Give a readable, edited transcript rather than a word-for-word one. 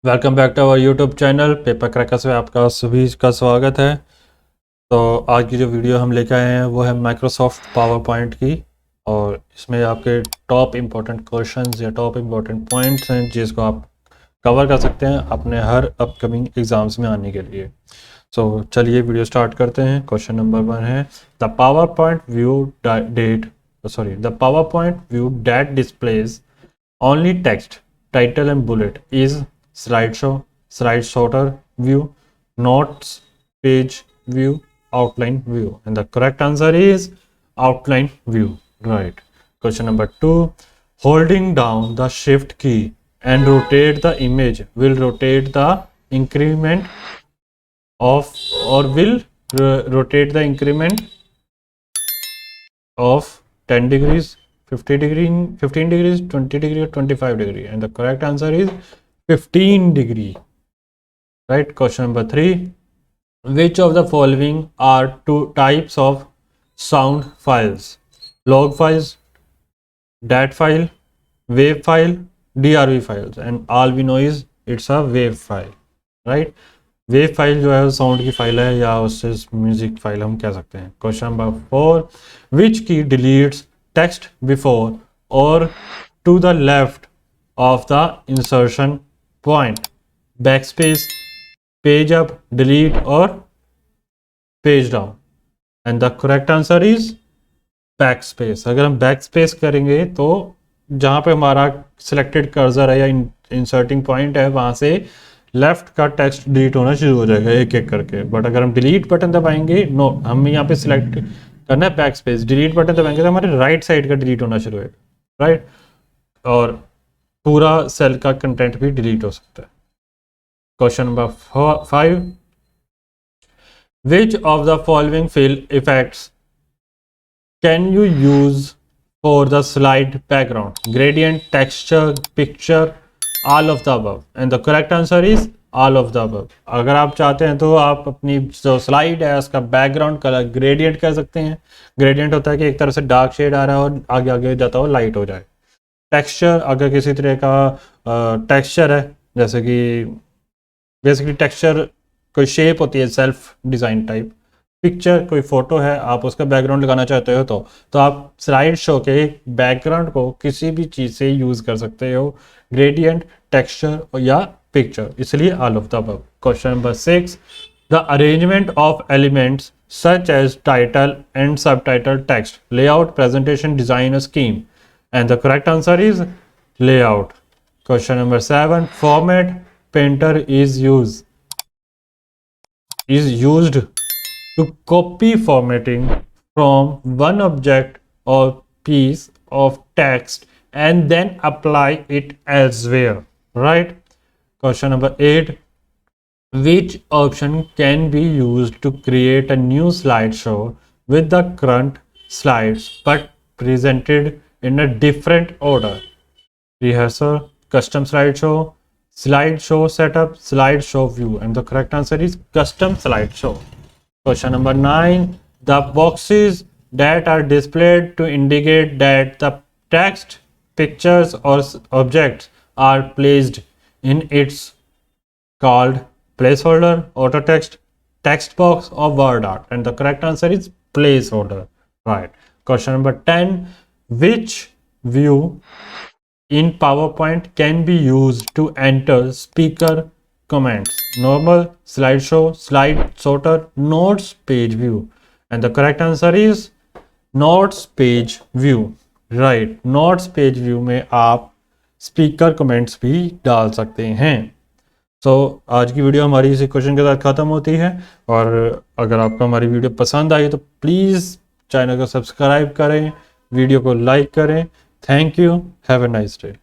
Welcome back to our YouTube channel paper crackers में आपका सभी का स्वागत है। तो आज की जो वीडियो हम लेकर आए हैं वो है माइक्रोसॉफ्ट पावर पॉइंट की, और इसमें आपके टॉप इम्पोर्टेंट क्वेश्चंस या टॉप इम्पोर्टेंट पॉइंट्स हैं जिसको आप कवर कर सकते हैं अपने हर अपकमिंग एग्ज़ाम्स में आने के लिए। सो चलिए वीडियो स्टार्ट करते हैं। क्वेश्चन नंबर 1 है the power point view that displays only text, title and bullet is slideshow, slide sorter view, notes page view, outline view, and the correct answer is outline view. Right. Question number 2. Holding down the shift key and rotate the image will rotate the increment of or will rotate the increment of 10 degrees, 50 degree, 15 degrees, 20 degree or 25 degree, and the correct answer is 15 degree. Right. Question number 3. Which of the following are two types of sound files? Log files, dat file, wave file, drv files, and all we know is it's a wave file. Right. Wave file जो है sound की file है या उससे music file हम कह सकते हैं। Question number 4. Which key deletes text before or to the left of the insertion point? Back space, page up, delete or page down, and the correct answer is back space. अगर हम back space करेंगे तो जहाँ पे हमारा selected cursor है या inserting point है वहाँ से लेफ्ट का टेक्स्ट डिलीट होना शुरू हो जाएगा एक एक करके। बट अगर हम डिलीट बटन दबाएंगे, नो, हम यहाँ पे सिलेक्ट करना है बैक स्पेस, डिलीट बटन दबाएंगे तो हमारे राइट साइड का डिलीट होना शुरू होगा। राइट. और पूरा सेल का कंटेंट भी डिलीट हो सकता है। Question number 5. Which of the following fill effects can you use for the slide background? Gradient, texture, picture, all of the above, and the correct answer is all of the above. अगर आप चाहते हैं तो आप अपनी जो slide है उसका बैकग्राउंड कलर ग्रेडियंट कर सकते हैं। ग्रेडियंट होता है कि एक तरह से डार्क शेड आ रहा है और आगे आगे जाता हो लाइट हो जाए। टेक्सचर, अगर किसी तरह का टेक्सचर है, जैसे कि बेसिकली टेक्सचर कोई शेप होती है सेल्फ डिज़ाइन टाइप। पिक्चर, कोई फोटो है, आप उसका बैकग्राउंड लगाना चाहते हो तो आप स्लाइड शो के बैकग्राउंड को किसी भी चीज़ से यूज़ कर सकते हो, ग्रेडियंट, टेक्सचर या पिक्चर, इसलिए all of the above. Question number 6. The arrangement of elements such as title and subtitle, text, layout, presentation, design, scheme, and the correct answer is layout. Question number 7. Format painter is used to copy formatting from one object or piece of text and then apply it elsewhere. Right. Question number 8. Which option can be used to create a new slideshow with the current slides but presented in a different order? Rehearsal, custom slideshow setup, slideshow view, and the correct answer is custom slideshow. Question number 9. The boxes that are displayed to indicate that the text, pictures or objects are placed in its called placeholder, auto text, text box or word art, and the correct answer is placeholder. Right. Question number 10. Which view in PowerPoint can be used to enter speaker comments? Normal, slideshow, slide sorter, notes page view, and the correct answer is notes page view. Right. notes page view में आप speaker comments भी डाल सकते हैं। आज की video हमारी इसी क्वेश्चन के साथ ख़त्म होती है, और अगर आपको हमारी वीडियो पसंद आई तो प्लीज़ चैनल को सब्सक्राइब करें, वीडियो को लाइक करें। Thank you, have a nice day.